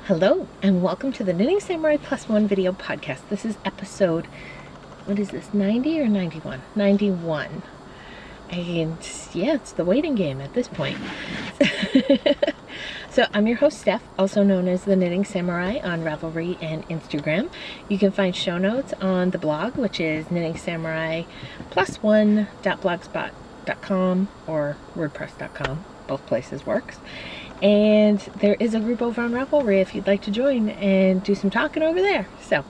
Hello and welcome to the Knitting Samurai +1 video podcast. This is episode, what is this, 90 or 91? 91. And yeah, it's the waiting game at this point. So I'm your host Steph, also known as the Knitting Samurai on Ravelry and Instagram. You can find show notes on the blog, which is knittingsamurai+1.blogspot.com or wordpress.com. Both places works. And there is a group over on Ravelry if you'd like to join and do some talking over there. So,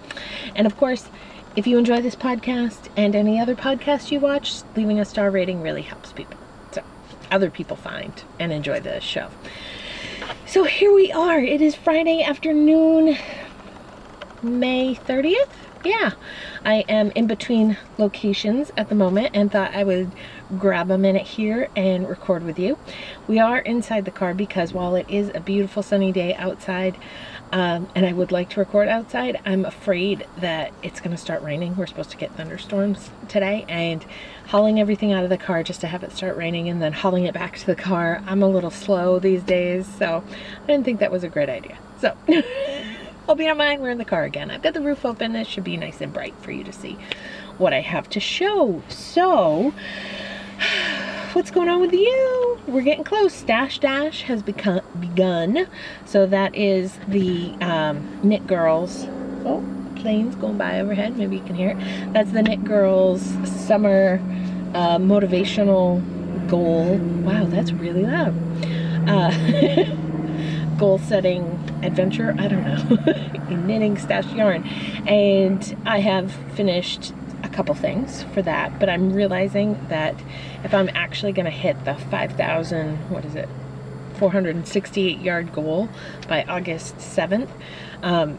and of course, if you enjoy this podcast and any other podcast you watch, leaving a star rating really helps people. So other people find and enjoy the show. So here we are. It is Friday afternoon, May 30th. Yeah, I am in between locations at the moment and thought I would grab a minute here and record with you. We are inside the car because while it is a beautiful sunny day outside, and I would like to record outside, I'm afraid that it's going to start raining. We're supposed to get thunderstorms today, and hauling everything out of the car just to have it start raining and then hauling it back to the car, I'm a little slow these days, so I didn't think that was a great idea. So hope you don't mind, we're in the car again. I've got the roof open. It should be nice and bright for you to see what I have to show. So what's going on with you? We're getting close. Stash Dash has begun. So that is the Knit Girls. Oh, planes going by overhead. Maybe you can hear it. That's the Knit Girls summer motivational goal. Wow, that's really loud. Goal setting adventure. I don't know. Knitting stash yarn. And I have finished a couple things for that, but I'm realizing that if I'm actually going to hit the 468 yard goal by August 7th, I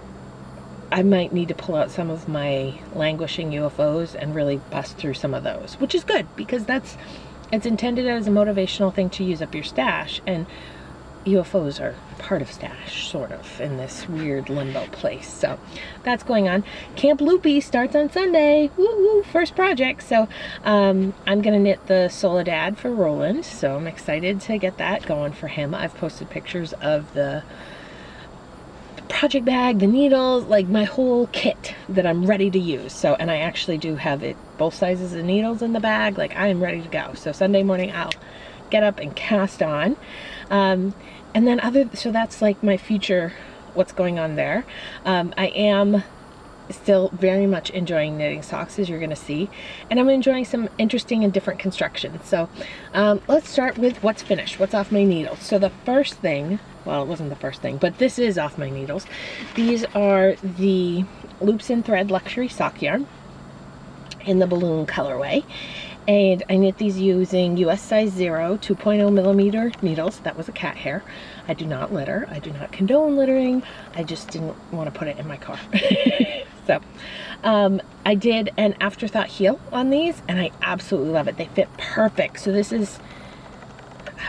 might need to pull out some of my languishing UFOs and really bust through some of those, which is good because it's intended as a motivational thing to use up your stash, and UFOs are part of stash, sort of, in this weird limbo place. So that's going on. Camp Loopy starts on Sunday. Woo woo, first project. So I'm gonna knit the Soledad for Roland, so I'm excited to get that going for him. I've posted pictures of the project bag, the needles, like my whole kit that I'm ready to use. So, and I actually do have it, both sizes of needles in the bag. Like, I am ready to go. So Sunday morning I'll get up and cast on. And then so that's like my future, what's going on there. I am still very much enjoying knitting socks, as you're going to see, and I'm enjoying some interesting and different constructions. So let's start with what's finished, what's off my needles. So the first thing, well, it wasn't the first thing, but this is off my needles. These are the Loops and Thread Luxury Sock Yarn in the balloon colorway. And I knit these using US size 0, 2.0 millimeter needles. That was a cat hair. I do not litter. I do not condone littering. I just didn't want to put it in my car. So I did an afterthought heel on these, and I absolutely love it. They fit perfect. So this is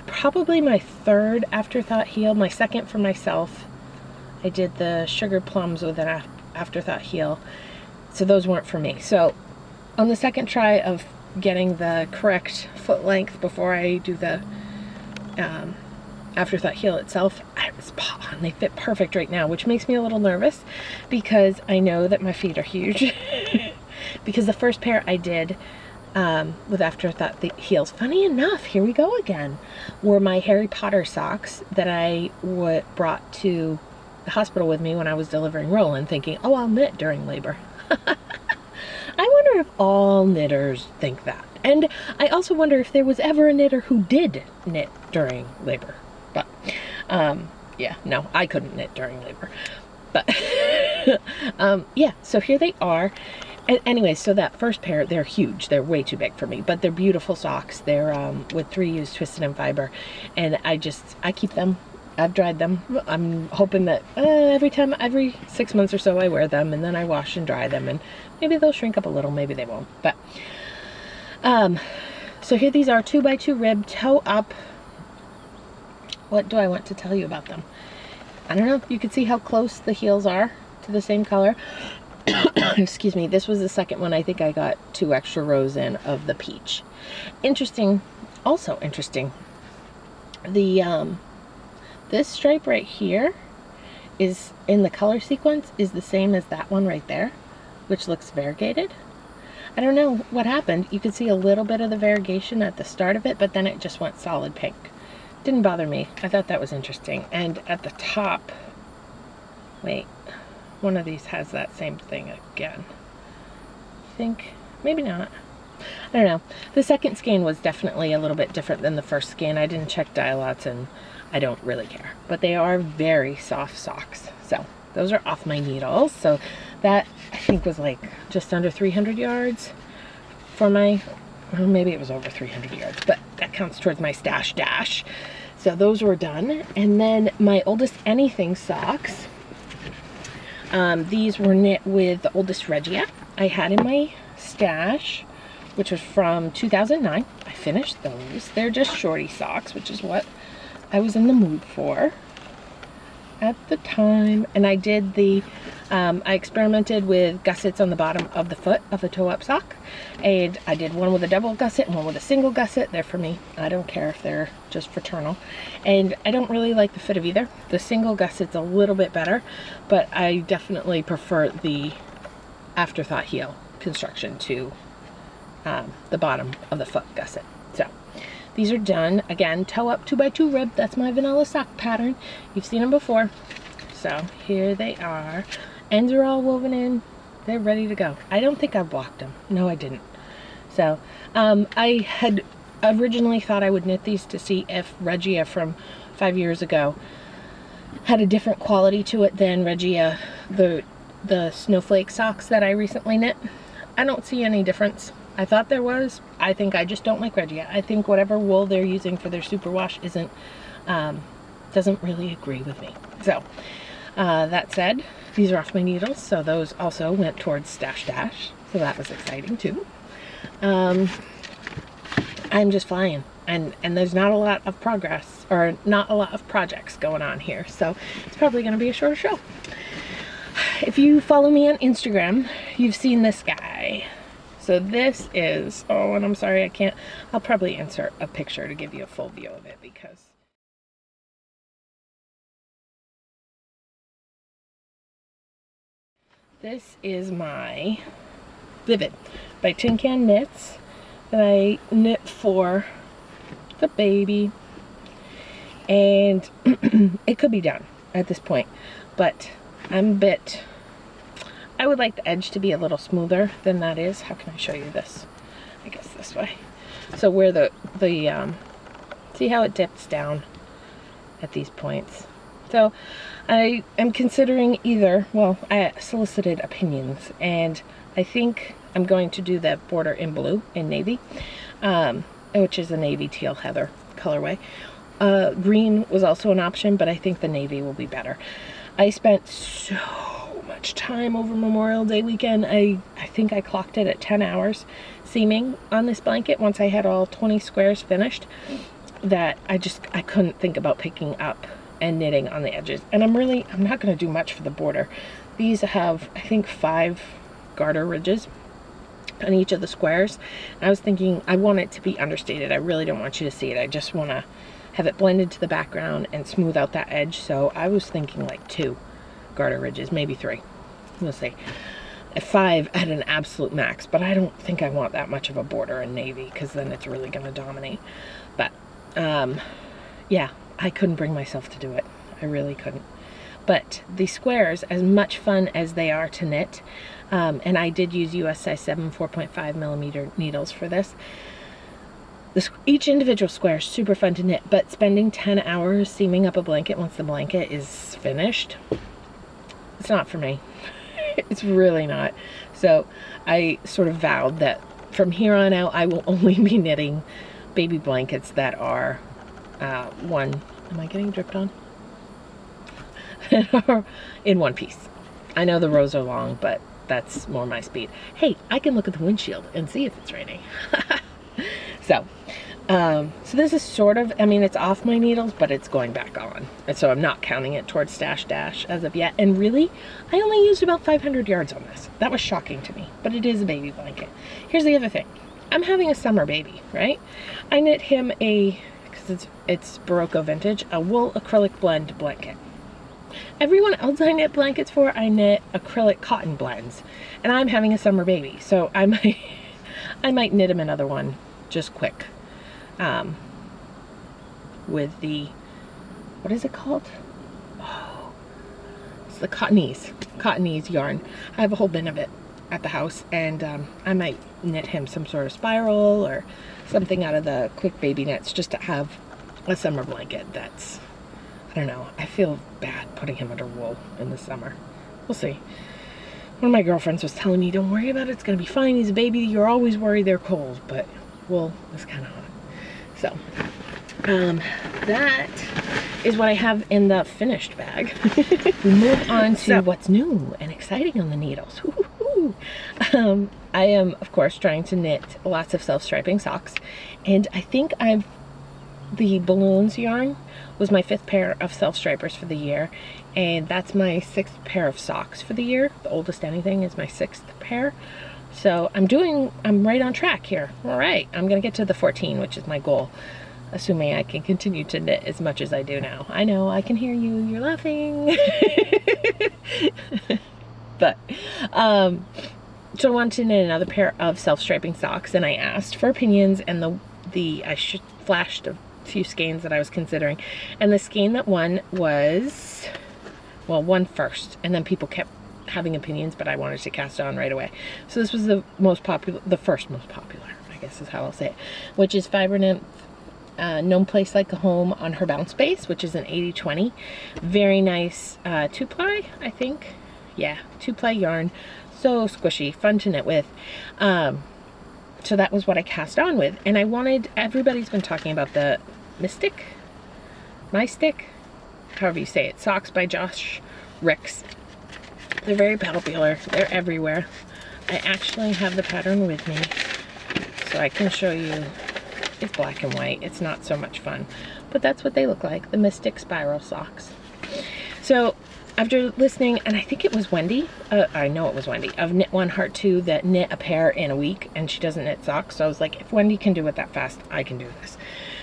probably my third afterthought heel, my second for myself. I did the sugar plums with an afterthought heel. So those weren't for me. So on the second try of getting the correct foot length before I do the afterthought heel itself, I was spot on. They fit perfect right now, which makes me a little nervous because I know that my feet are huge. Because the first pair I did with afterthought heels, funny enough, here we go again, were my Harry Potter socks that I brought to the hospital with me when I was delivering Roland, thinking, oh, I'll knit during labor. I wonder if all knitters think that. And I also wonder if there was ever a knitter who did knit during labor. But, yeah, no, I couldn't knit during labor. But, yeah, so here they are. And anyway, so that first pair, they're huge. They're way too big for me, but they're beautiful socks. They're with 3U's Twisted and Fiber. And I keep them. I've dried them. I'm hoping that every 6 months or so I wear them, and then I wash and dry them, and maybe they'll shrink up a little, maybe they won't. But so here these are, 2x2 rib, toe up. What do I want to tell you about them? I don't know. You can see how close the heels are to the same color. Excuse me. This was the second one. I think I got 2 extra rows in of the peach. Interesting. Also interesting. The this stripe right here is in the color sequence is the same as that one right there, which looks variegated. I don't know what happened. You could see a little bit of the variegation at the start of it, but then it just went solid pink. Didn't bother me. I thought that was interesting. And at the top, wait, one of these has that same thing again. I think, maybe not. I don't know. The second skein was definitely a little bit different than the first skein. I didn't check dye lots and I don't really care. But they are very soft socks. So those are off my needles. So that I think was like just under 300 yards for my, well, maybe it was over 300 yards, but that counts towards my stash dash. So those were done. And then my Oldest Anything socks. These were knit with the Oldest Regia I had in my stash, which was from 2009. I finished those. They're just shorty socks, which is what I was in the mood for at the time. And I did the, I experimented with gussets on the bottom of the foot of a toe-up sock. And I did one with a double gusset and one with a single gusset. They're for me. I don't care if they're just fraternal. And I don't really like the fit of either. The single gusset's a little bit better, but I definitely prefer the afterthought heel construction to the bottom of the foot gusset. So these are done. Again, toe up 2x2 rib. That's my vanilla sock pattern. You've seen them before. So here they are. Ends are all woven in. They're ready to go. I don't think I blocked them. No, I didn't. So I had originally thought I would knit these to see if Regia from 5 years ago had a different quality to it than Regia, the snowflake socks that I recently knit. I don't see any difference. I thought there was. I think I just don't like Regia. I think whatever wool they're using for their superwash isn't, doesn't really agree with me. So, that said, these are off my needles, so those also went towards Stash Dash. So that was exciting too. I'm just flying, and there's not a lot of progress, or not a lot of projects going on here. So it's probably going to be a shorter show. If you follow me on Instagram, you've seen this guy. So this is, oh, and I'm sorry I can't, I'll probably insert a picture to give you a full view of it because this is my Vivid by Tin Can Knits that I knit for the baby. And it could be done at this point, but I'm a bit, I would like the edge to be a little smoother than that is. How can I show you this? I guess this way. So where the see how it dips down at these points. So I am considering either, well, I solicited opinions, and I think I'm going to do the border in blue and navy, which is a navy teal heather colorway. Green was also an option, but I think the navy will be better. I spent so much time over Memorial Day weekend. I think I clocked it at 10 hours seaming on this blanket once I had all 20 squares finished, that I couldn't think about picking up and knitting on the edges. And I'm not going to do much for the border. These have, I think, 5 garter ridges on each of the squares. And I was thinking I want it to be understated. I really don't want you to see it. I just want to have it blended to the background and smooth out that edge. So I was thinking like 2 garter ridges, maybe 3. We'll see. At 5 at an absolute max, but I don't think I want that much of a border in navy because then it's really going to dominate. But yeah, I couldn't bring myself to do it. I really couldn't. But the squares, as much fun as they are to knit, and I did use US size 7 4.5 millimeter needles for this. Each individual square is super fun to knit, but spending 10 hours seaming up a blanket once the blanket is finished, it's not for me. It's really not. So I sort of vowed that from here on out I will only be knitting baby blankets that are am I getting dripped on? In one piece. I know the rows are long, but that's more my speed. Hey, I can look at the windshield and see if it's raining. So this is sort of, I mean, it's off my needles, but it's going back on. And so I'm not counting it towards Stash Dash as of yet. And really, I only used about 500 yards on this. That was shocking to me, but it is a baby blanket. Here's the other thing. I'm having a summer baby, right? I knit him because it's Barocco Vintage, a wool acrylic blend blanket. Everyone else I knit blankets for, I knit acrylic cotton blends. And I'm having a summer baby, so I might knit him another one just quick. With the, what is it called? Oh, it's the Cottonese yarn. I have a whole bin of it at the house, and I might knit him some sort of spiral or something out of the quick baby knits just to have a summer blanket that's, I don't know, I feel bad putting him under wool in the summer. We'll see. One of my girlfriends was telling me, don't worry about it, it's gonna be fine, he's a baby, you're always worried they're cold, but wool is kind of hot. So that is what I have in the finished bag. We move on to what's new and exciting on the needles. I am, of course, trying to knit lots of self-striping socks, and I think the balloons yarn was my 5th pair of self-stripers for the year, and that's my 6th pair of socks for the year. The oldest anything is my 6th pair. So I'm right on track here. All right, I'm gonna get to the 14, which is my goal, assuming I can continue to knit as much as I do now. I know, I can hear you, you're laughing. But, so I wanted to knit another pair of self-striping socks, and I asked for opinions, and I flashed a few skeins that I was considering, and the skein that won was, well, won first, and then people kept having opinions, but I wanted to cast it on right away. So this was the first most popular, I guess is how I'll say it, which is Fiber Nymph Gnome Place Like a Home on her bounce base, which is an 80/20. Very nice 2-ply, I think. Yeah, 2-ply yarn. So squishy, fun to knit with. So that was what I cast on with, and I wanted, everybody's been talking about the My Stick, however you say it, socks by Josh Ricks. They're very popular, they're everywhere. I actually have the pattern with me, so I can show you. It's black and white, it's not so much fun, but that's what they look like, the Mystic Spiral socks. So after listening, and I think it was Wendy, I know it was Wendy, of Knit One Heart Two, that knit a pair in a week, and she doesn't knit socks, so I was like, if Wendy can do it that fast, I can do this.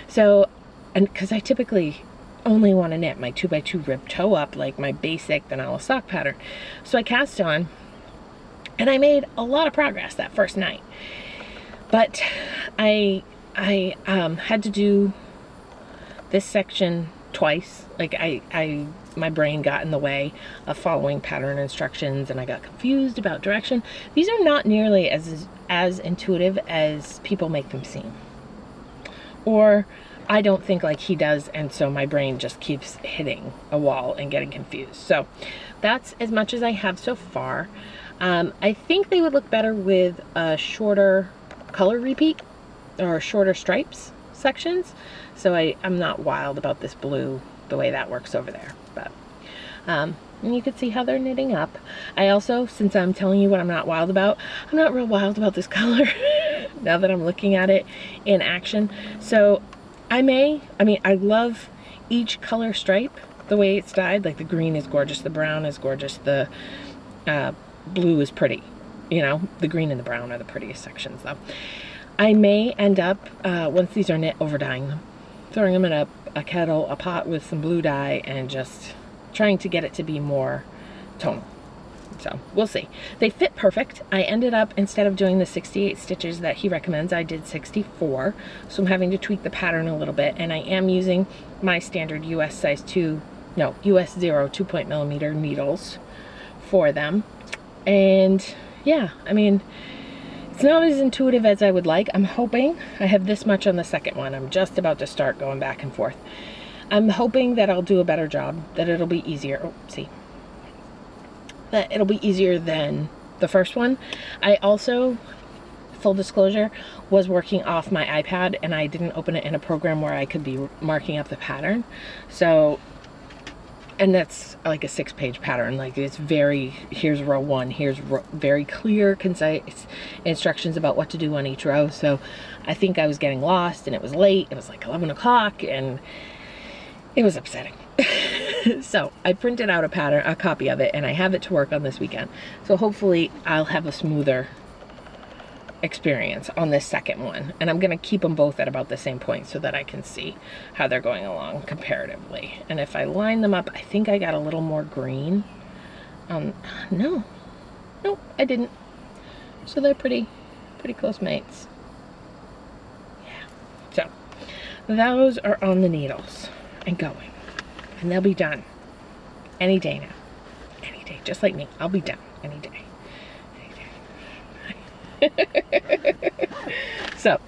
So, and because I typically only want to knit my 2x2 rib toe up, like my basic vanilla sock pattern. So I cast on, and I made a lot of progress that first night. But I had to do this section twice. Like my brain got in the way of following pattern instructions, and I got confused about direction. These are not nearly as intuitive as people make them seem. Or I don't think like he does, and so my brain just keeps hitting a wall and getting confused. So that's as much as I have so far. I think they would look better with a shorter color repeat or shorter stripes sections. So I'm not wild about this blue, the way that works over there. But and you can see how they're knitting up. I also, since I'm telling you what I'm not wild about, I'm not real wild about this color now that I'm looking at it in action. So I mean, I love each color stripe, the way it's dyed. Like the green is gorgeous, the brown is gorgeous, the blue is pretty. You know, the green and the brown are the prettiest sections though. I may end up, once these are knit, over dyeing them. Throwing them in a kettle, a pot with some blue dye, and just trying to get it to be more tonal. So we'll see. They fit perfect. I ended up, instead of doing the 68 stitches that he recommends, I did 64. So I'm having to tweak the pattern a little bit, and I am using my standard US size 0 2.0 needles for them. And yeah, I mean, it's not as intuitive as I would like. I'm hoping, I have this much on the second one. I'm just about to start going back and forth. I'm hoping that I'll do a better job, that it'll be easier. Oh, see. That it'll be easier than the first one. I also, full disclosure, was working off my iPad, and I didn't open it in a program where I could be marking up the pattern. So, and that's like a 6-page pattern. Like it's very, here's row 1, here's very clear, concise instructions about what to do on each row. So I think I was getting lost, and it was late. It was like 11 o'clock, and it was upsetting. So I printed out a copy of it, and I have it to work on this weekend. So hopefully I'll have a smoother experience on this second one, and I'm gonna keep them both at about the same point so that I can see how they're going along comparatively. And if I line them up, I think I got a little more green. No, I didn't. So they're pretty close mates. Yeah. So those are on the needles and going, and they'll be done any day now. Any day, just like me. I'll be done any day. So,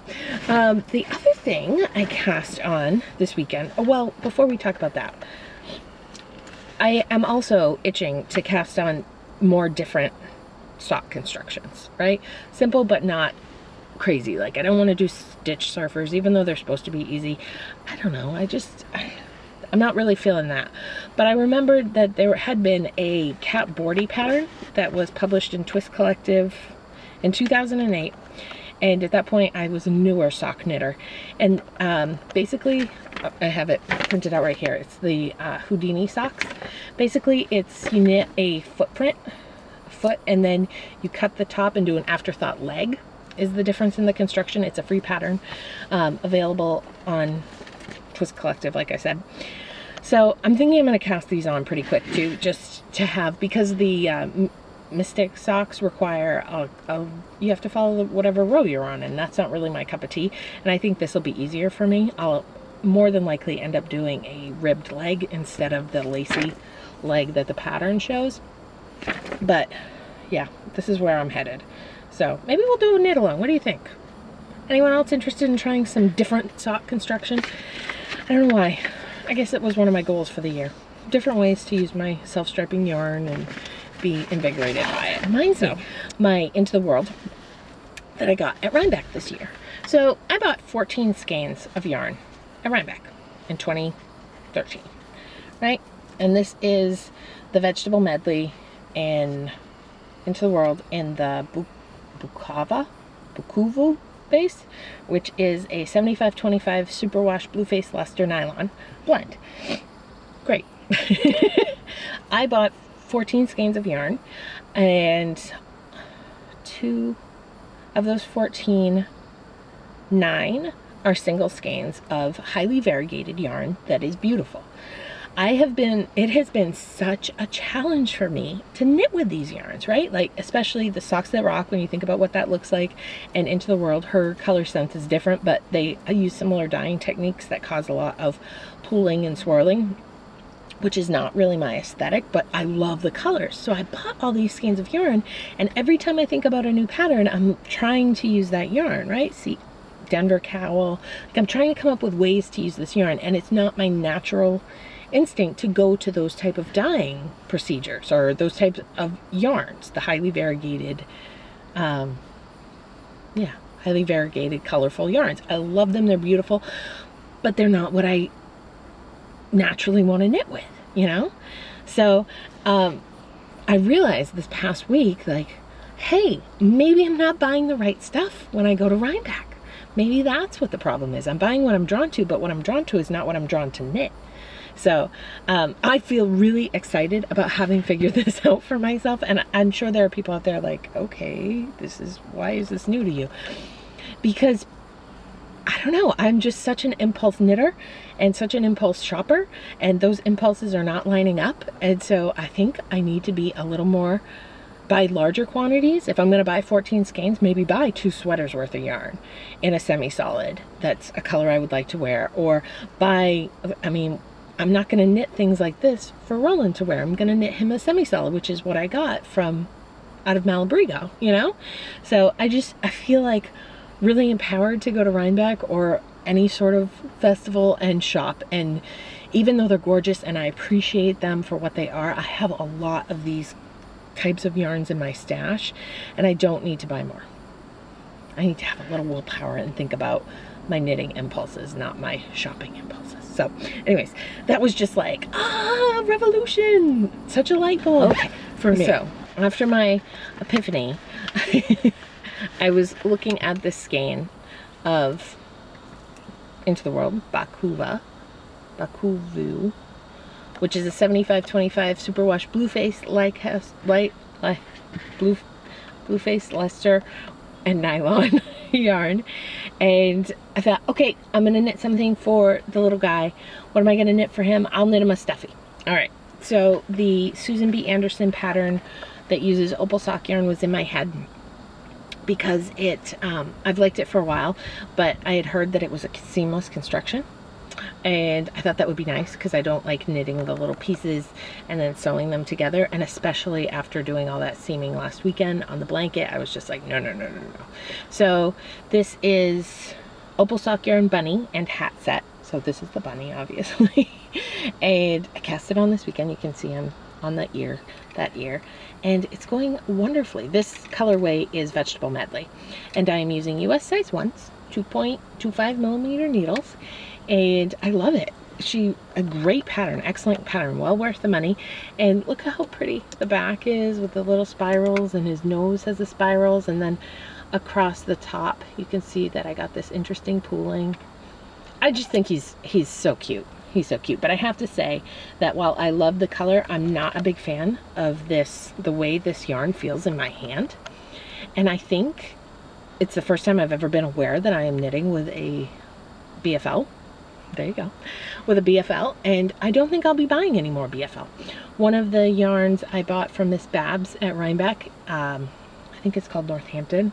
the other thing I cast on this weekend, well, before we talk about that, I am also itching to cast on more different sock constructions, right? Simple, but not crazy. Like, I don't want to do stitch surfers, even though they're supposed to be easy. I don't know. I'm not really feeling that. But I remembered that there had been a cat boardy pattern that was published in Twist Collective in 2008, and at that point I was a newer sock knitter, and basically I have it printed out right here. It's the Houdini Socks. Basically it's you knit a foot, and then you cut the top and do an afterthought leg is the difference in the construction. It's a free pattern available on Twist Collective, like I said. So I'm thinking I'm going to cast these on pretty quick too, just to have, because the Mystic socks require you have to follow whatever row you're on, and that's not really my cup of tea, and I think this will be easier for me. I'll more than likely end up doing a ribbed leg instead of the lacy leg that the pattern shows. But yeah, this is where I'm headed. So maybe we'll do a knit along. What do you think? Anyone else interested in trying some different sock construction? I don't know why. I guess it was one of my goals for the year. Different ways to use my self-striping yarn and be invigorated by it. Reminds me my Into the World that I got at Rhinebeck this year. So I bought 14 skeins of yarn at Rhinebeck in 2013, right? And this is the vegetable medley in Into the World in the Bukuvu base, which is a 75-25 superwash blue face luster nylon blend. Great. I bought 14 skeins of yarn, and 2 of those 14, 9 are single skeins of highly variegated yarn that is beautiful. It has been such a challenge for me to knit with these yarns, right? Like, especially the Socks That Rock, when you think about what that looks like, and Into the World, her color sense is different, but I use similar dyeing techniques that cause a lot of pooling and swirling, which is not really my aesthetic, but I love the colors. So I bought all these skeins of yarn, and every time I think about a new pattern, I'm trying to use that yarn, right? See, Denver cowl. Like, I'm trying to come up with ways to use this yarn, and it's not my natural instinct to go to those type of dyeing procedures or those types of yarns, the highly variegated, highly variegated, colorful yarns. I love them. They're beautiful, but they're not what I naturally want to knit with, you know? So I realized this past week, like, hey, maybe I'm not buying the right stuff when I go to Rhinebeck. Maybe that's what the problem is. I'm buying what I'm drawn to, but what I'm drawn to is not what I'm drawn to knit. So I feel really excited about having figured this out for myself, and I'm sure there are people out there like, okay, why is this new to you? Because I don't know, I'm just such an impulse knitter and such an impulse shopper, and those impulses are not lining up. And so I think I need to be a little more, buy larger quantities. If I'm going to buy 14 skeins, maybe buy 2 sweaters worth of yarn in a semi-solid that's a color I would like to wear, or buy, I'm not going to knit things like this for Roland to wear. I'm going to knit him a semi-solid, which is what I got from out of Malabrigo, you know? So I feel like really empowered to go to Rhinebeck or any sort of festival and shop. And even though they're gorgeous and I appreciate them for what they are, I have a lot of these types of yarns in my stash, and I don't need to buy more. I need to have a little willpower and think about my knitting impulses, not my shopping impulses. So anyways, that was just like, revolution, such a light bulb for me. So after my epiphany, I was looking at this skein of Into the World, Bakuvu, which is a 75-25 superwash blue face blue face luster and nylon yarn, and I thought, okay, I'm gonna knit something for the little guy. What am I gonna knit for him? I'll knit him a stuffy. All right, so the Susan B. Anderson pattern that uses opal sock yarn was in my head because it I've liked it for a while, but I had heard that it was a seamless construction, and I thought that would be nice because I don't like knitting the little pieces and then sewing them together, and especially after doing all that seaming last weekend on the blanket, I was just like, no. So this is opal sock yarn bunny and hat set. So this is the bunny, obviously. And I cast it on this weekend. You can see him on the ear, that ear, and it's going wonderfully. This colorway is vegetable medley, and I am using US size 1s, 2.25 millimeter needles, and I love it. A great pattern, excellent pattern, well worth the money. And look how pretty the back is with the little spirals, and his nose has the spirals, and then across the top you can see that I got this interesting pooling. I just think he's so cute. He's so cute. But I have to say that while I love the color, I'm not a big fan of the way this yarn feels in my hand. And I think it's the first time I've ever been aware that I am knitting with a BFL. There you go. With a BFL. And I don't think I'll be buying any more BFL. One of the yarns I bought from Miss Babs at Rhinebeck, I think it's called Northampton,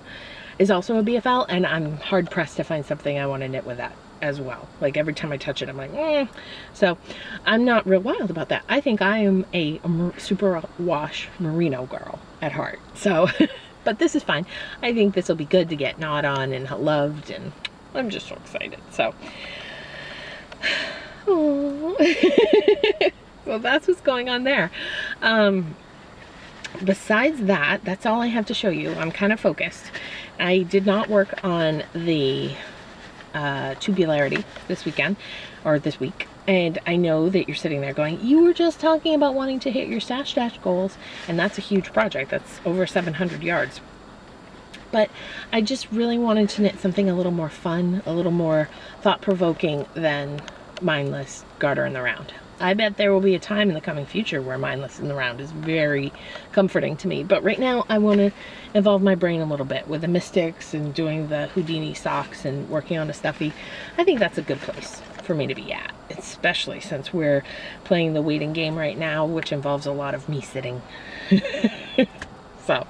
is also a BFL. And I'm hard pressed to find something I want to knit with that as well. Like every time I touch it, I'm like, So I'm not real wild about that. I think I am a super wash merino girl at heart. So, but this is fine. I think this will be good to get gnawed on and loved, and I'm just so excited. So, so that's what's going on there. Besides that, that's all I have to show you. I'm kind of focused. I did not work on the tubularity this weekend or this week, and I know that you're sitting there going, you were just talking about wanting to hit your stash goals, and that's a huge project. That's over 700 yards. But I just really wanted to knit something a little more fun, a little more thought-provoking than mindless garter in the round. I bet there will be a time in the coming future where mindless in the round is very comforting to me. But right now I want to involve my brain a little bit with the mystics and doing the Houdini socks and working on a stuffy. I think that's a good place for me to be at, especially since we're playing the waiting game right now, which involves a lot of me sitting. So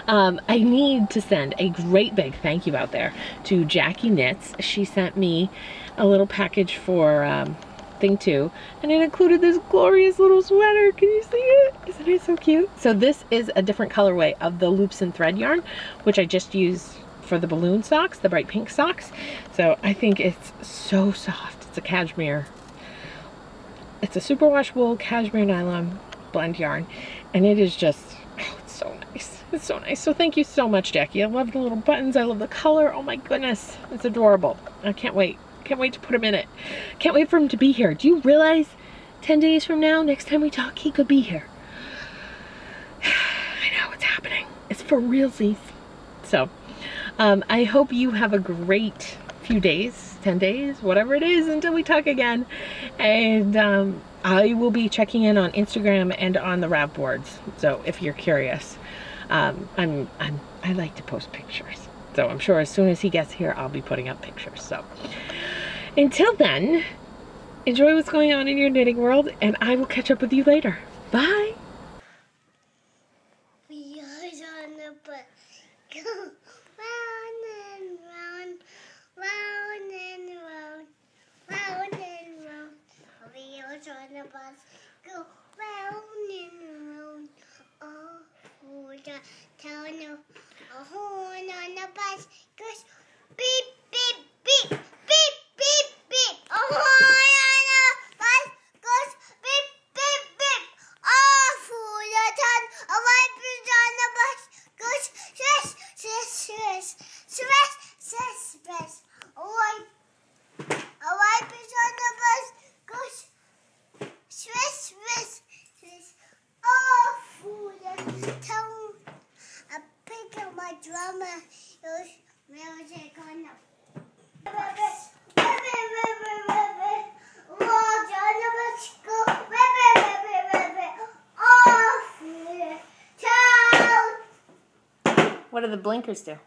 I need to send a great big thank you out there to Jackie Knits. She sent me a little package for thing too, and it included this glorious little sweater. Can you see it? Isn't it so cute? So this is a different colorway of the loops and thread yarn, which I just used for the balloon socks, the bright pink socks. So I think it's so soft. It's a cashmere. It's a superwash wool cashmere nylon blend yarn, and it is just, oh, it's so nice. It's so nice. So thank you so much, Jackie. I love the little buttons. I love the color. Oh my goodness. It's adorable. I can't wait. Can't wait to put him in it. Can't wait for him to be here. Do you realize 10 days from now, next time we talk, he could be here? I know it's happening. It's for realsies. So I hope you have a great few days, 10 days, whatever it is, until we talk again. And I will be checking in on Instagram and on the Rav boards. So if you're curious, I like to post pictures. So I'm sure as soon as he gets here, I'll be putting up pictures. So until then, enjoy what's going on in your knitting world, and I will catch up with you later. Bye. We are on the bus, go round and round, round and round, round and round. We are on the bus, go round and round. Oh, the town, a horn on the bus goes beep, beep, beep, beep, beep, beep. A horn on the bus goes beep, beep, beep. Oh, for the town, a wipers on the bus goes swish, swish, swish, swish, swish, swish. A wipers on the bus goes swish, swish, swish. Oh, for the town. I pick up my drummer. There's music on the What do the blinkers do?